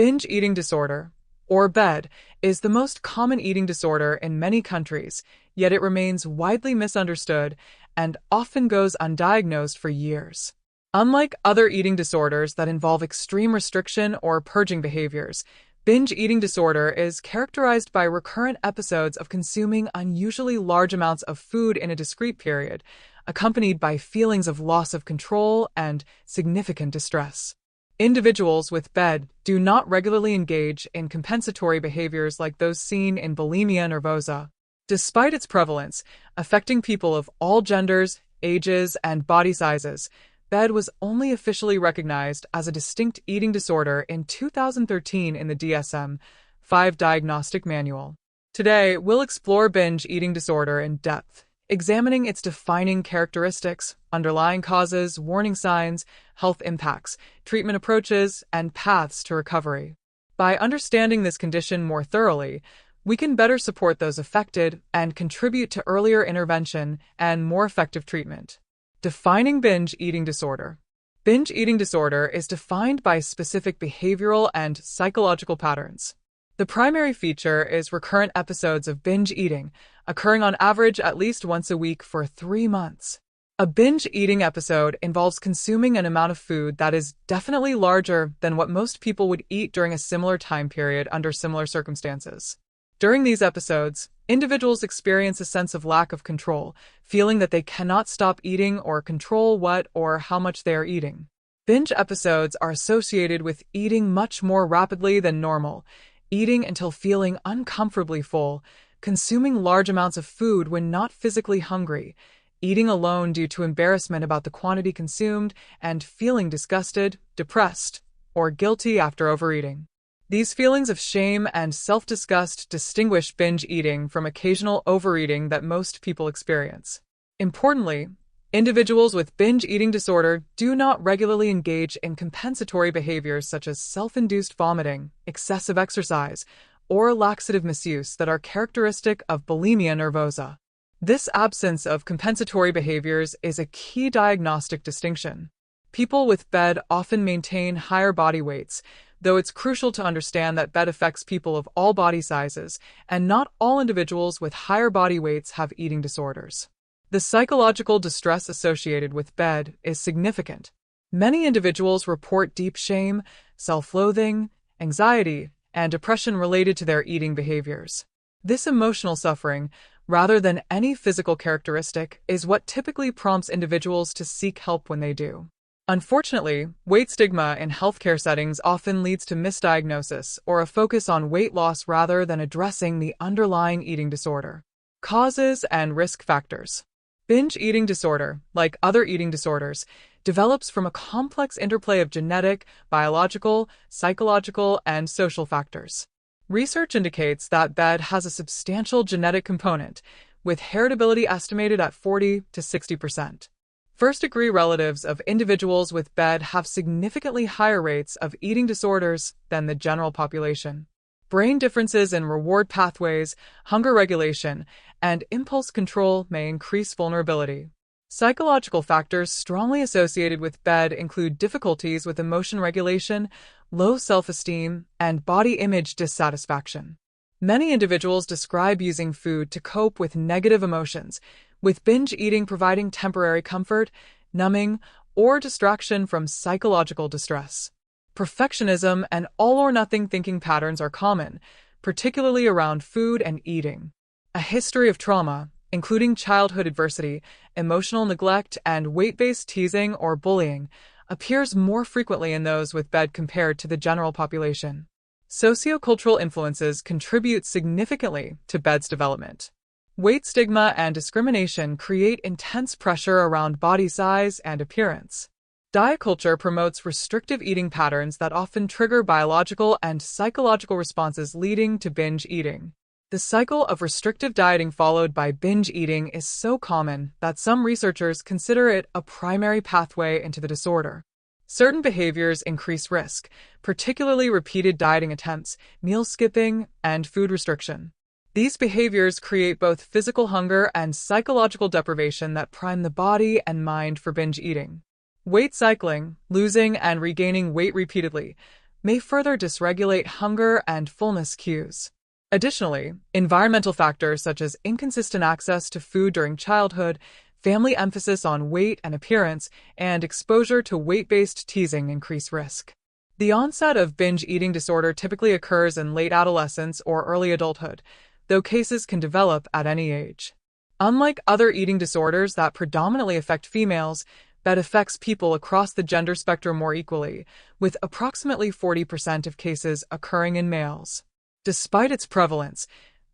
Binge eating disorder, or BED, is the most common eating disorder in many countries, yet it remains widely misunderstood and often goes undiagnosed for years. Unlike other eating disorders that involve extreme restriction or purging behaviors, binge eating disorder is characterized by recurrent episodes of consuming unusually large amounts of food in a discrete period, accompanied by feelings of loss of control and significant distress. Individuals with BED do not regularly engage in compensatory behaviors like those seen in bulimia nervosa. Despite its prevalence, affecting people of all genders, ages, and body sizes, BED was only officially recognized as a distinct eating disorder in 2013 in the DSM-5 Diagnostic Manual. Today, we'll explore binge eating disorder in depth, examining its defining characteristics, underlying causes, warning signs, health impacts, treatment approaches, and paths to recovery. By understanding this condition more thoroughly, we can better support those affected and contribute to earlier intervention and more effective treatment. Defining binge eating disorder. Binge eating disorder is defined by specific behavioral and psychological patterns. The primary feature is recurrent episodes of binge eating, occurring on average at least once a week for 3 months. A binge eating episode involves consuming an amount of food that is definitely larger than what most people would eat during a similar time period under similar circumstances. During these episodes, individuals experience a sense of lack of control, feeling that they cannot stop eating or control what or how much they are eating. Binge episodes are associated with eating much more rapidly than normal, eating until feeling uncomfortably full, consuming large amounts of food when not physically hungry, eating alone due to embarrassment about the quantity consumed, and feeling disgusted, depressed, or guilty after overeating. These feelings of shame and self-disgust distinguish binge eating from occasional overeating that most people experience. Importantly, individuals with binge eating disorder do not regularly engage in compensatory behaviors such as self-induced vomiting, excessive exercise, or laxative misuse that are characteristic of bulimia nervosa. This absence of compensatory behaviors is a key diagnostic distinction. People with BED often maintain higher body weights, though it's crucial to understand that BED affects people of all body sizes, and not all individuals with higher body weights have eating disorders. The psychological distress associated with BED is significant. Many individuals report deep shame, self-loathing, anxiety, and depression related to their eating behaviors. This emotional suffering, rather than any physical characteristic, is what typically prompts individuals to seek help when they do. Unfortunately, weight stigma in healthcare settings often leads to misdiagnosis or a focus on weight loss rather than addressing the underlying eating disorder. Causes and risk factors. Binge eating disorder, like other eating disorders, develops from a complex interplay of genetic, biological, psychological, and social factors. Research indicates that BED has a substantial genetic component, with heritability estimated at 40 to 60%. First-degree relatives of individuals with BED have significantly higher rates of eating disorders than the general population. Brain differences in reward pathways, hunger regulation, and impulse control may increase vulnerability. Psychological factors strongly associated with BED include difficulties with emotion regulation, low self-esteem, and body image dissatisfaction. Many individuals describe using food to cope with negative emotions, with binge eating providing temporary comfort, numbing, or distraction from psychological distress. Perfectionism and all-or-nothing thinking patterns are common, particularly around food and eating. A history of trauma, including childhood adversity, emotional neglect, and weight-based teasing or bullying, appears more frequently in those with BED compared to the general population. Sociocultural influences contribute significantly to BED's development. Weight stigma and discrimination create intense pressure around body size and appearance. Diet culture promotes restrictive eating patterns that often trigger biological and psychological responses leading to binge eating. The cycle of restrictive dieting followed by binge eating is so common that some researchers consider it a primary pathway into the disorder. Certain behaviors increase risk, particularly repeated dieting attempts, meal skipping, and food restriction. These behaviors create both physical hunger and psychological deprivation that prime the body and mind for binge eating. Weight cycling, losing and regaining weight repeatedly, may further dysregulate hunger and fullness cues. Additionally, environmental factors such as inconsistent access to food during childhood, family emphasis on weight and appearance, and exposure to weight-based teasing increase risk. The onset of binge eating disorder typically occurs in late adolescence or early adulthood, though cases can develop at any age. Unlike other eating disorders that predominantly affect females, BED affects people across the gender spectrum more equally, with approximately 40% of cases occurring in males. Despite its prevalence,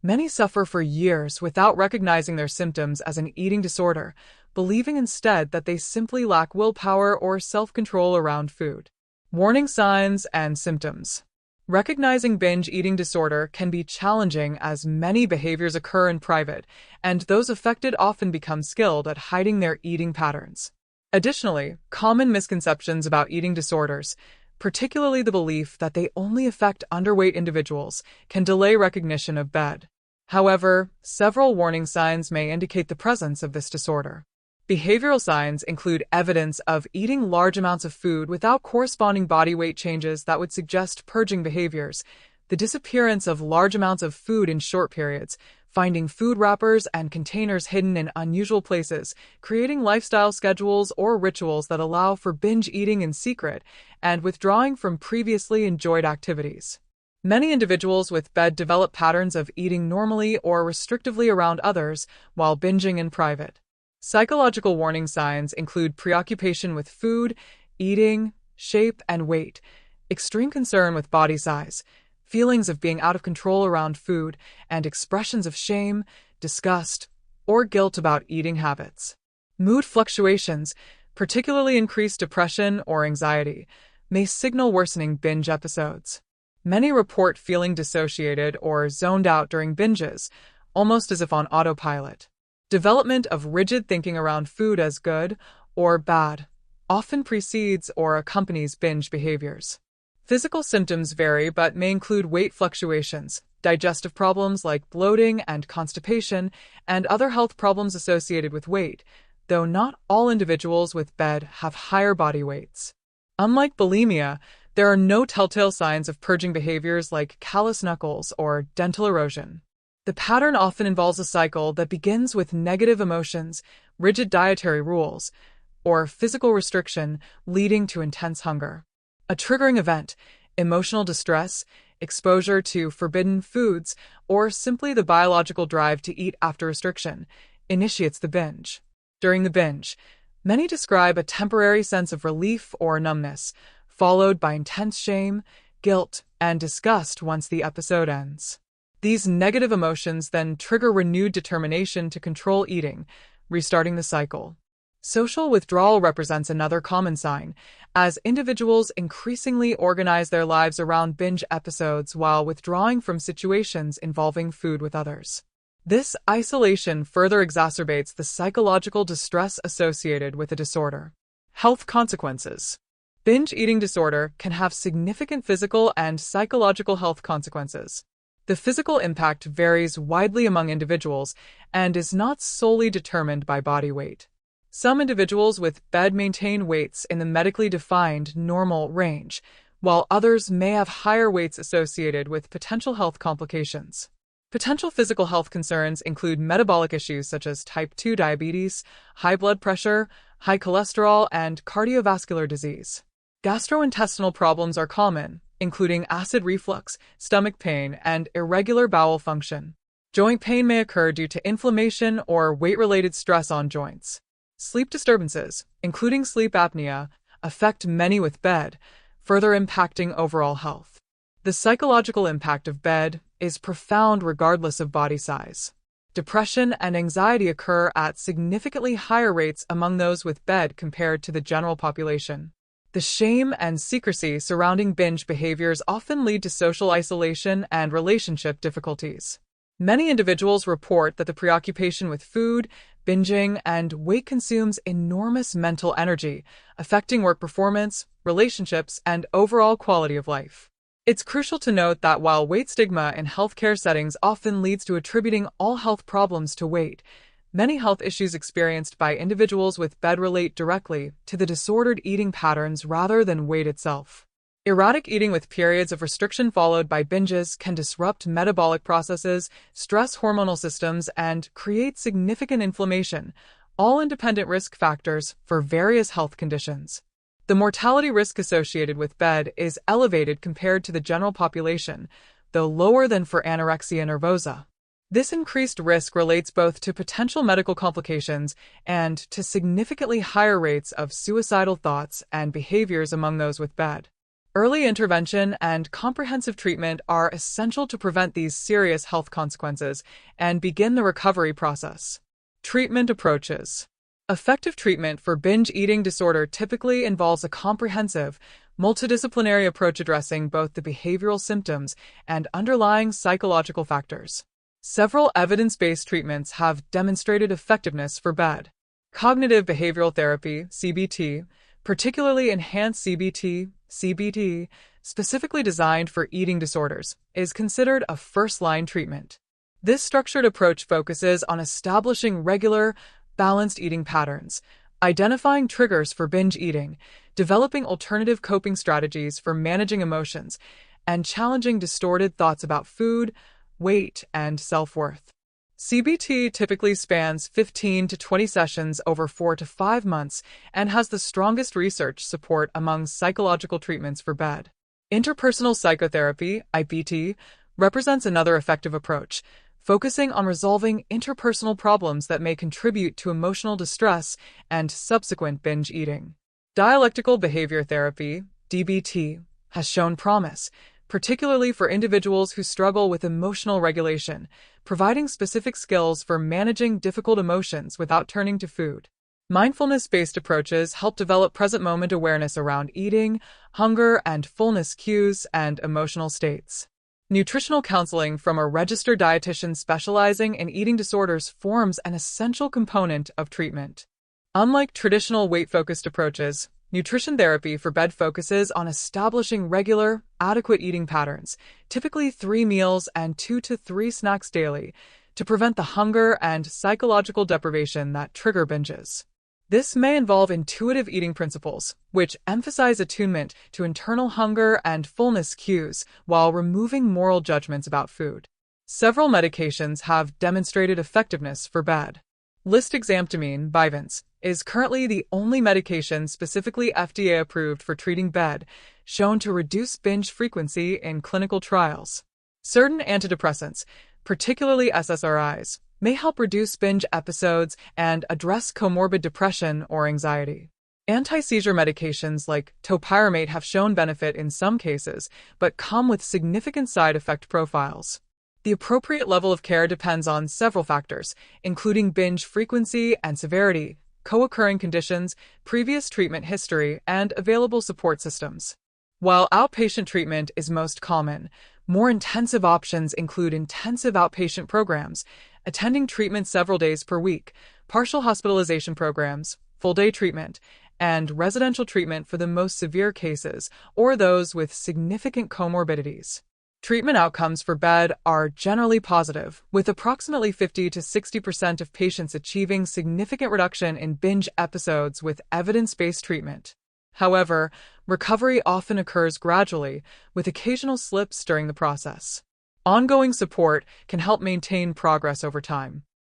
many suffer for years without recognizing their symptoms as an eating disorder, believing instead that they simply lack willpower or self-control around food. Warning signs and symptoms. Recognizing binge eating disorder can be challenging as many behaviors occur in private, and those affected often become skilled at hiding their eating patterns. Additionally, common misconceptions about eating disorders, particularly the belief that they only affect underweight individuals, can delay recognition of BED. However, several warning signs may indicate the presence of this disorder. Behavioral signs include evidence of eating large amounts of food without corresponding body weight changes that would suggest purging behaviors, the disappearance of large amounts of food in short periods, finding food wrappers and containers hidden in unusual places, creating lifestyle schedules or rituals that allow for binge eating in secret, and withdrawing from previously enjoyed activities. Many individuals with BED develop patterns of eating normally or restrictively around others while binging in private. Psychological warning signs include preoccupation with food, eating, shape, and weight, extreme concern with body size, feelings of being out of control around food, and expressions of shame, disgust, or guilt about eating habits. Mood fluctuations, particularly increased depression or anxiety, may signal worsening binge episodes. Many report feeling dissociated or zoned out during binges, almost as if on autopilot. Development of rigid thinking around food as good or bad often precedes or accompanies binge behaviors. Physical symptoms vary but may include weight fluctuations, digestive problems like bloating and constipation, and other health problems associated with weight, though not all individuals with BED have higher body weights. Unlike bulimia, there are no telltale signs of purging behaviors like callous knuckles or dental erosion. The pattern often involves a cycle that begins with negative emotions, rigid dietary rules, or physical restriction leading to intense hunger. A triggering event, emotional distress, exposure to forbidden foods, or simply the biological drive to eat after restriction, initiates the binge. During the binge, many describe a temporary sense of relief or numbness, followed by intense shame, guilt, and disgust once the episode ends. These negative emotions then trigger renewed determination to control eating, restarting the cycle. Social withdrawal represents another common sign, as individuals increasingly organize their lives around binge episodes while withdrawing from situations involving food with others. This isolation further exacerbates the psychological distress associated with the disorder. Health consequences. Binge eating disorder can have significant physical and psychological health consequences. The physical impact varies widely among individuals and is not solely determined by body weight. Some individuals with BED maintain weights in the medically defined normal range, while others may have higher weights associated with potential health complications. Potential physical health concerns include metabolic issues such as type 2 diabetes, high blood pressure, high cholesterol, and cardiovascular disease. Gastrointestinal problems are common, including acid reflux, stomach pain, and irregular bowel function. Joint pain may occur due to inflammation or weight-related stress on joints. Sleep disturbances, including sleep apnea, affect many with BED, further impacting overall health. The psychological impact of BED is profound regardless of body size. Depression and anxiety occur at significantly higher rates among those with BED compared to the general population. The shame and secrecy surrounding binge behaviors often lead to social isolation and relationship difficulties. Many individuals report that the preoccupation with food, binging, and weight consumes enormous mental energy, affecting work performance, relationships, and overall quality of life. It's crucial to note that while weight stigma in healthcare settings often leads to attributing all health problems to weight, many health issues experienced by individuals with BED relate directly to the disordered eating patterns rather than weight itself. Erratic eating with periods of restriction followed by binges can disrupt metabolic processes, stress hormonal systems, and create significant inflammation, all independent risk factors for various health conditions. The mortality risk associated with BED is elevated compared to the general population, though lower than for anorexia nervosa. This increased risk relates both to potential medical complications and to significantly higher rates of suicidal thoughts and behaviors among those with BED. Early intervention and comprehensive treatment are essential to prevent these serious health consequences and begin the recovery process. Treatment approaches. Effective treatment for binge eating disorder typically involves a comprehensive, multidisciplinary approach addressing both the behavioral symptoms and underlying psychological factors. Several evidence-based treatments have demonstrated effectiveness for BED. Cognitive behavioral therapy, CBT, particularly enhanced CBT, CBT, specifically designed for eating disorders, is considered a first-line treatment. This structured approach focuses on establishing regular, balanced eating patterns, identifying triggers for binge eating, developing alternative coping strategies for managing emotions, and challenging distorted thoughts about food, weight, and self-worth. CBT typically spans 15 to 20 sessions over 4 to 5 months and has the strongest research support among psychological treatments for BED. Interpersonal psychotherapy, IPT, represents another effective approach, focusing on resolving interpersonal problems that may contribute to emotional distress and subsequent binge eating. Dialectical behavior therapy, DBT, has shown promise, particularly for individuals who struggle with emotional regulation, providing specific skills for managing difficult emotions without turning to food. Mindfulness-based approaches help develop present-moment awareness around eating, hunger and fullness cues, and emotional states. Nutritional counseling from a registered dietitian specializing in eating disorders forms an essential component of treatment. Unlike traditional weight-focused approaches, nutrition therapy for BED focuses on establishing regular, adequate eating patterns, typically 3 meals and 2 to 3 snacks daily, to prevent the hunger and psychological deprivation that trigger binges. This may involve intuitive eating principles, which emphasize attunement to internal hunger and fullness cues while removing moral judgments about food. Several medications have demonstrated effectiveness for BED. Lisdexamfetamine, Vyvanse, is currently the only medication specifically FDA approved for treating BED, shown to reduce binge frequency in clinical trials. Certain antidepressants, particularly SSRIs, may help reduce binge episodes and address comorbid depression or anxiety. Anti-seizure medications like topiramate have shown benefit in some cases, but come with significant side effect profiles. The appropriate level of care depends on several factors, including binge frequency and severity, co-occurring conditions, previous treatment history, and available support systems. While outpatient treatment is most common, more intensive options include intensive outpatient programs, attending treatment several days per week, partial hospitalization programs, full-day treatment, and residential treatment for the most severe cases or those with significant comorbidities. Treatment outcomes for BED are generally positive, with approximately 50 to 60% of patients achieving significant reduction in binge episodes with evidence-based treatment. However, recovery often occurs gradually, with occasional slips during the process. Ongoing support can help maintain progress over time.